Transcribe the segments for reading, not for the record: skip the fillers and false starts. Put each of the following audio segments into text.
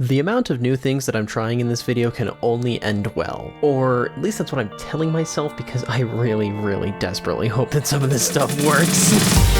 The amount of new things that I'm trying in this video can only end well, or at least that's what I'm telling myself because I really desperately hope that some of this stuff works.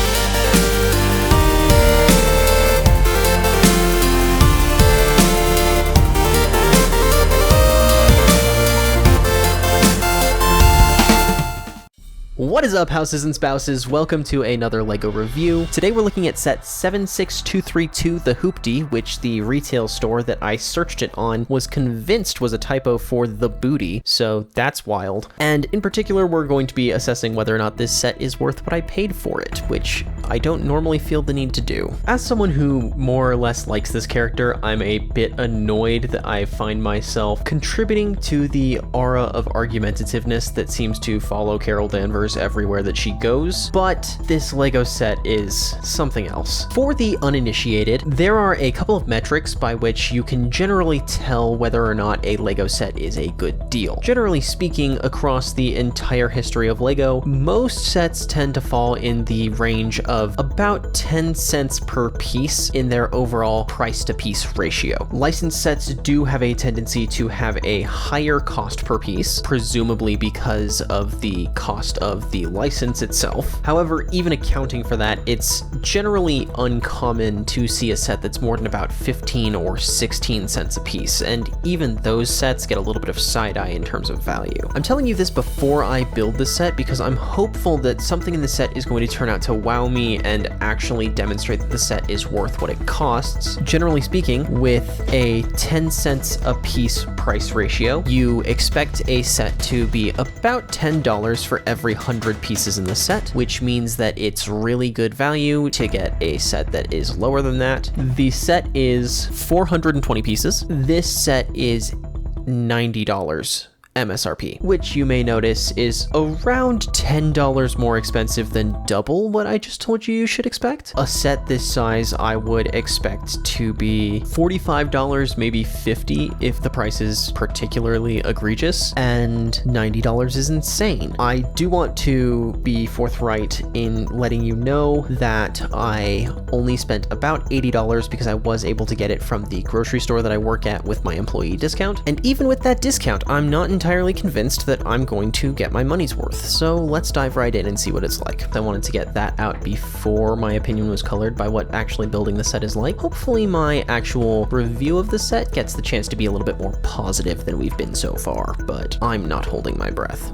What is up, houses and spouses? Welcome to another LEGO review. Today we're looking at set 76232, the Hoopty, which the retail store that I searched it on was convinced was a typo for the booty, so that's wild. And in particular, we're going to be assessing whether or not this set is worth what I paid for it, which I don't normally feel the need to do. As someone who more or less likes this character, I'm a bit annoyed that I find myself contributing to the aura of argumentativeness that seems to follow Carol Danvers everywhere that she goes, but this LEGO set is something else. For the uninitiated, there are a couple of metrics by which you can generally tell whether or not a LEGO set is a good deal. Generally speaking, across the entire history of LEGO, most sets tend to fall in the range of about 10 cents per piece in their overall price to piece ratio. Licensed sets do have a tendency to have a higher cost per piece, presumably because of the cost of the license itself. However, even accounting for that, it's generally uncommon to see a set that's more than about 15 or 16 cents a piece, and even those sets get a little bit of side-eye in terms of value. I'm telling you this before I build the set because I'm hopeful that something in the set is going to turn out to wow me and actually demonstrate that the set is worth what it costs. Generally speaking, with a 10 cents a piece price ratio, you expect a set to be about $10 for every 100 pieces in the set, which means that it's really good value to get a set that is lower than that. The set is 420 pieces. This set is $90 MSRP, which you may notice is around $10 more expensive than double what I just told you should expect. A set this size I would expect to be $45, maybe $50 if the price is particularly egregious, and $90 is insane. I do want to be forthright in letting you know that I only spent about $80 because I was able to get it from the grocery store that I work at with my employee discount, and even with that discount, I'm not entirely convinced that I'm going to get my money's worth, so let's dive right in and see what it's like. I wanted to get that out before my opinion was colored by what actually building the set is like. Hopefully my actual review of the set gets the chance to be a little bit more positive than we've been so far, but I'm not holding my breath.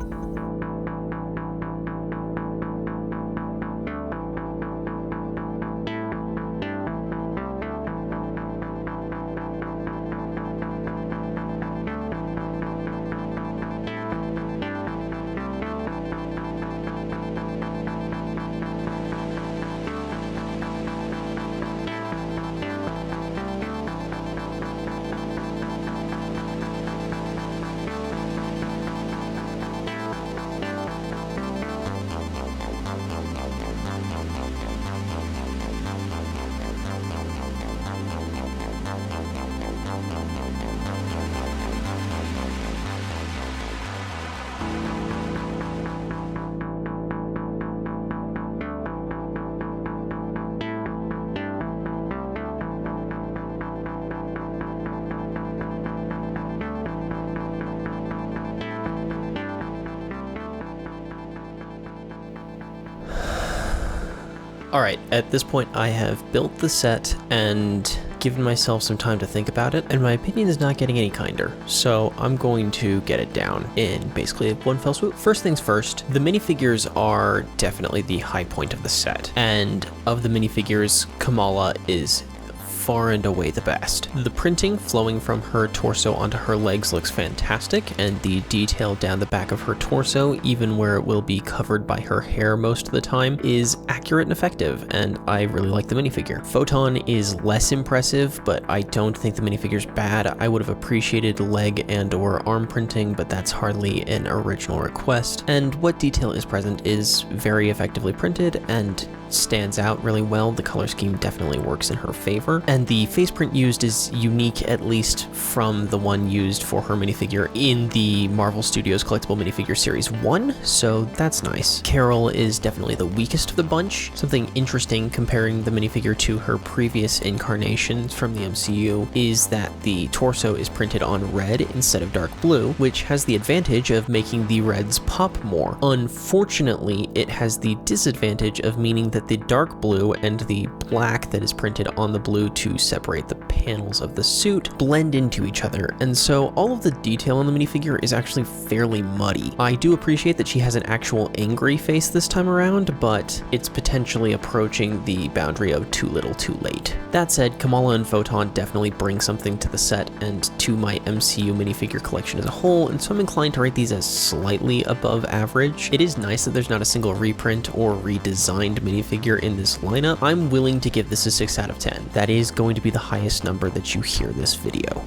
Alright, at this point I have built the set and given myself some time to think about it, and my opinion is not getting any kinder, so I'm going to get it down in basically one fell swoop. First things first, the minifigures are definitely the high point of the set, and of the minifigures, Kamala is far and away the best. The printing flowing from her torso onto her legs looks fantastic, and the detail down the back of her torso, even where it will be covered by her hair most of the time, is accurate and effective, and I really like the minifigure. Photon is less impressive, but I don't think the minifigure's bad. I would have appreciated leg and or arm printing, but that's hardly an original request, and what detail is present is very effectively printed, and stands out really well. The color scheme definitely works in her favor, and the face print used is unique, at least from the one used for her minifigure in the Marvel Studios Collectible Minifigure Series 1, so that's nice. Carol is definitely the weakest of the bunch. Something interesting comparing the minifigure to her previous incarnations from the MCU is that the torso is printed on red instead of dark blue, which has the advantage of making the reds pop more. Unfortunately, it has the disadvantage of meaning that the dark blue and the black that is printed on the blue to separate the panels of the suit blend into each other, and so all of the detail on the minifigure is actually fairly muddy. I do appreciate that she has an actual angry face this time around, but it's potentially approaching the boundary of too little too late. That said, Kamala and Photon definitely bring something to the set and to my MCU minifigure collection as a whole, and so I'm inclined to rate these as slightly above average. It is nice that there's not a single reprint or redesigned minifigure in this lineup. I'm willing to give this a 6 out of 10. That is going to be the highest number that you hear this video.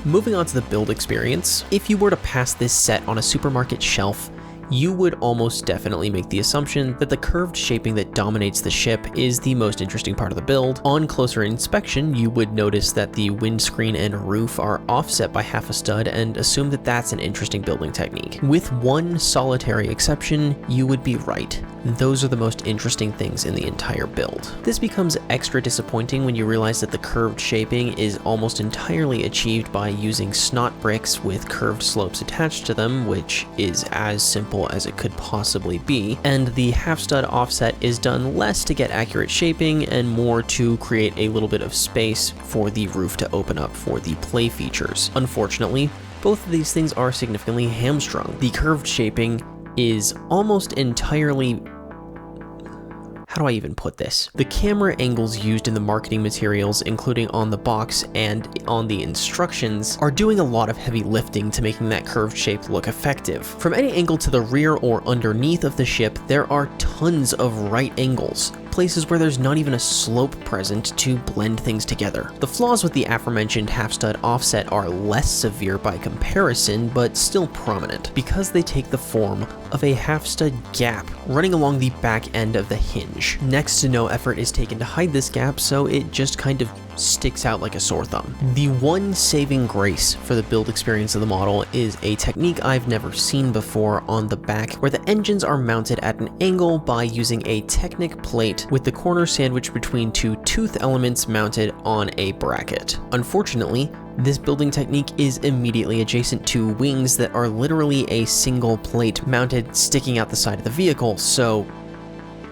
Moving on to the build experience, if you were to pass this set on a supermarket shelf, you would almost definitely make the assumption that the curved shaping that dominates the ship is the most interesting part of the build. On closer inspection, you would notice that the windscreen and roof are offset by half a stud and assume that that's an interesting building technique. With one solitary exception, you would be right. Those are the most interesting things in the entire build. This becomes extra disappointing when you realize that the curved shaping is almost entirely achieved by using snot bricks with curved slopes attached to them, which is as simple as it could possibly be, and the half stud offset is done less to get accurate shaping and more to create a little bit of space for the roof to open up for the play features. Unfortunately, both of these things are significantly hamstrung. The curved shaping is almost entirely... How do I even put this? The camera angles used in the marketing materials, including on the box and on the instructions, are doing a lot of heavy lifting to making that curved shape look effective. From any angle to the rear or underneath of the ship, there are tons of right angles, places where there's not even a slope present to blend things together. The flaws with the aforementioned half stud offset are less severe by comparison, but still prominent, because they take the form of a half stud gap running along the back end of the hinge. Next to no effort is taken to hide this gap, so it just kind of sticks out like a sore thumb. The one saving grace for the build experience of the model is a technique I've never seen before on the back, where the engines are mounted at an angle by using a Technic plate with the corner sandwiched between two tooth elements mounted on a bracket. Unfortunately, this building technique is immediately adjacent to wings that are literally a single plate mounted sticking out the side of the vehicle, so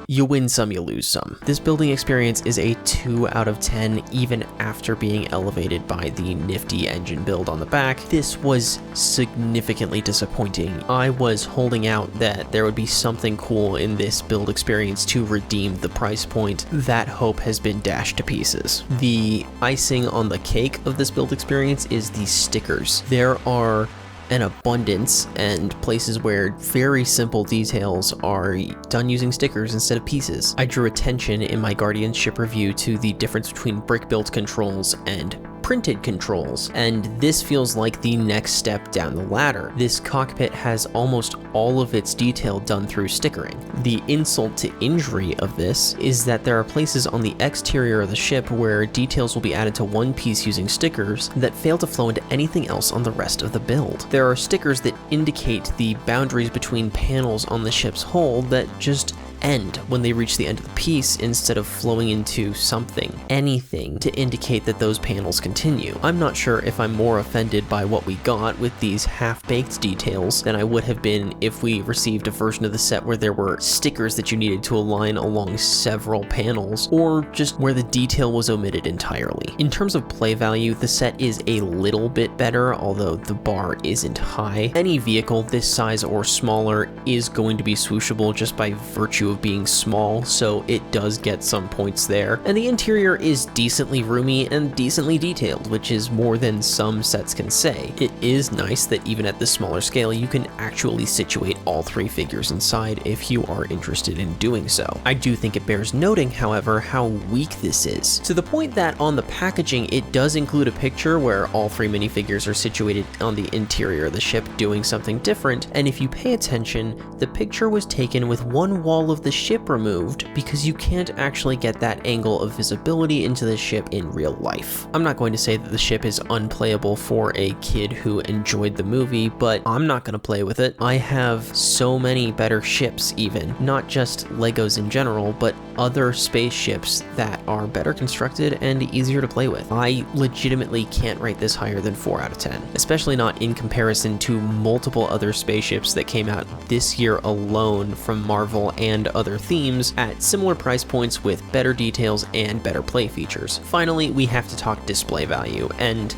you win some, you lose some. This building experience is a 2 out of 10 even after being elevated by the nifty engine build on the back. This was significantly disappointing. I was holding out that there would be something cool in this build experience to redeem the price point. That hope has been dashed to pieces. The icing on the cake of this build experience is the stickers. There are an abundance and places where very simple details are done using stickers instead of pieces. I drew attention in my Guardianship review to the difference between brick-built controls and printed controls, and this feels like the next step down the ladder. This cockpit has almost all of its detail done through stickering. The insult to injury of this is that there are places on the exterior of the ship where details will be added to one piece using stickers that fail to flow into anything else on the rest of the build. There are stickers that indicate the boundaries between panels on the ship's hull that just end when they reach the end of the piece instead of flowing into something, anything, to indicate that those panels continue. I'm not sure if I'm more offended by what we got with these half-baked details than I would have been if we received a version of the set where there were stickers that you needed to align along several panels, or just where the detail was omitted entirely. In terms of play value, the set is a little bit better, although the bar isn't high. Any vehicle this size or smaller is going to be swooshable just by virtue of being small, so it does get some points there. And the interior is decently roomy and decently detailed, which is more than some sets can say. It is nice that even at this smaller scale, you can actually situate all three figures inside if you are interested in doing so. I do think it bears noting, however, how weak this is, to the point that on the packaging it does include a picture where all three minifigures are situated on the interior of the ship doing something different, and if you pay attention, the picture was taken with one wall of of the ship removed because you can't actually get that angle of visibility into the ship in real life. I'm not going to say that the ship is unplayable for a kid who enjoyed the movie, but I'm not going to play with it. I have so many better ships even, not just Legos in general, but other spaceships that are better constructed and easier to play with. I legitimately can't rate this higher than 4 out of 10, especially not in comparison to multiple other spaceships that came out this year alone from Marvel and other themes at similar price points with better details and better play features. Finally, we have to talk display value, and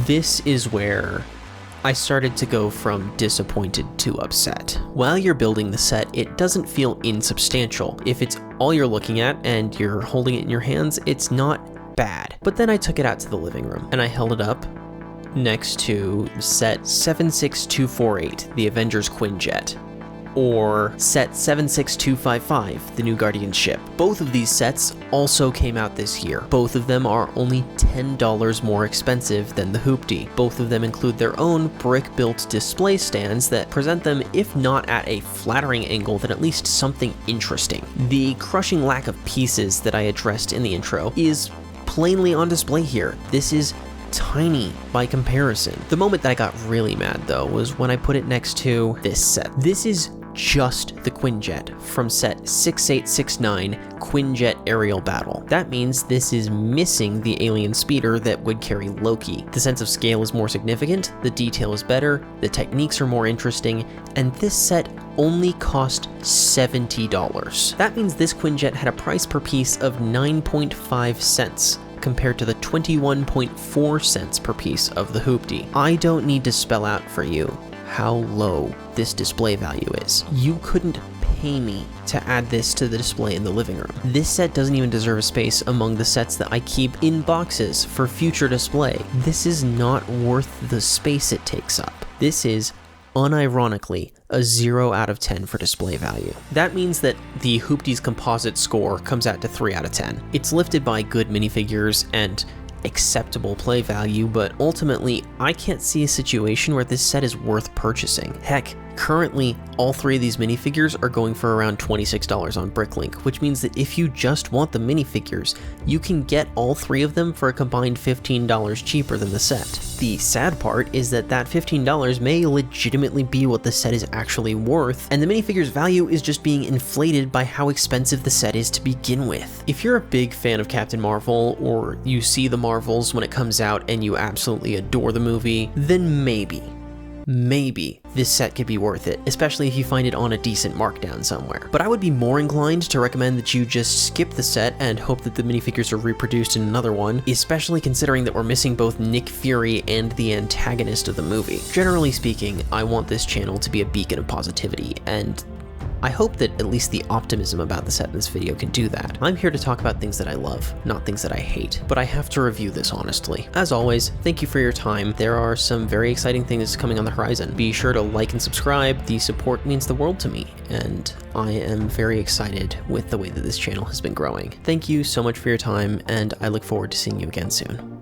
this is where I started to go from disappointed to upset. While you're building the set, it doesn't feel insubstantial. If it's all you're looking at and you're holding it in your hands, it's not bad. But then I took it out to the living room and I held it up next to set 76248, the Avengers Quinjet, or set 76255, the New Guardian ship. Both of these sets also came out this year. Both of them are only $10 more expensive than the Hoopty. Both of them include their own brick-built display stands that present them, if not at a flattering angle, then at least something interesting. The crushing lack of pieces that I addressed in the intro is plainly on display here. This is tiny by comparison. The moment that I got really mad though was when I put it next to this set. This is just the Quinjet from set 6869, Quinjet Aerial Battle. That means this is missing the alien speeder that would carry Loki. The sense of scale is more significant, the detail is better, the techniques are more interesting, and this set only cost $70. That means this Quinjet had a price per piece of 9.5 cents. Compared to the 21.4 cents per piece of the Hoopty. I don't need to spell out for you how low this display value is. You couldn't pay me to add this to the display in the living room. This set doesn't even deserve a space among the sets that I keep in boxes for future display. This is not worth the space it takes up. This is unironically a 0 out of 10 for display value. That means that the Hoopty's composite score comes out to 3 out of 10. It's lifted by good minifigures and acceptable play value, but ultimately I can't see a situation where this set is worth purchasing. Heck, currently all 3 of these minifigures are going for around $26 on Bricklink, which means that if you just want the minifigures, you can get all 3 of them for a combined $15 cheaper than the set. The sad part is that that $15 may legitimately be what the set is actually worth, and the minifigure's value is just being inflated by how expensive the set is to begin with. If you're a big fan of Captain Marvel, or you see the Marvels when it comes out and you absolutely adore the movie, then maybe this set could be worth it, especially if you find it on a decent markdown somewhere. But I would be more inclined to recommend that you just skip the set and hope that the minifigures are reproduced in another one, especially considering that we're missing both Nick Fury and the antagonist of the movie. Generally speaking, I want this channel to be a beacon of positivity, and I hope that at least the optimism about the set in this video can do that. I'm here to talk about things that I love, not things that I hate, but I have to review this honestly. As always, thank you for your time. There are some very exciting things coming on the horizon. Be sure to like and subscribe. The support means the world to me, and I am very excited with the way that this channel has been growing. Thank you so much for your time, and I look forward to seeing you again soon.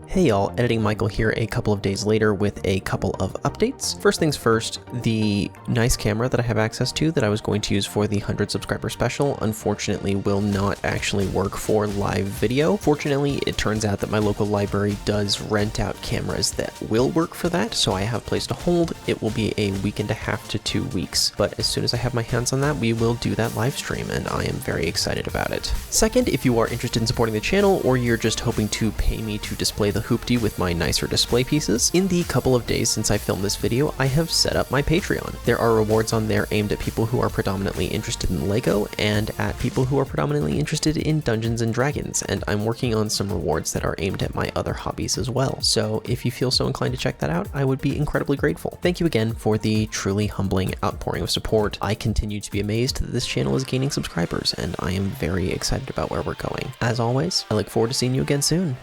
Hey y'all, Editing Michael here a couple of days later with a couple of updates. First things first, the nice camera that I have access to that I was going to use for the 100 subscriber special unfortunately will not actually work for live video. Fortunately, it turns out that my local library does rent out cameras that will work for that, so I have placed a hold. It will be a week and a half to 2 weeks, but as soon as I have my hands on that, we will do that live stream, and I am very excited about it. Second, if you are interested in supporting the channel, or you're just hoping to pay me to display the Hoopty with my nicer display pieces, in the couple of days since I filmed this video, I have set up my Patreon. There are rewards on there aimed at people who are predominantly interested in LEGO and at people who are predominantly interested in Dungeons and Dragons, and I'm working on some rewards that are aimed at my other hobbies as well. So if you feel so inclined to check that out, I would be incredibly grateful. Thank you again for the truly humbling outpouring of support. I continue to be amazed that this channel is gaining subscribers, and I am very excited about where we're going. As always, I look forward to seeing you again soon.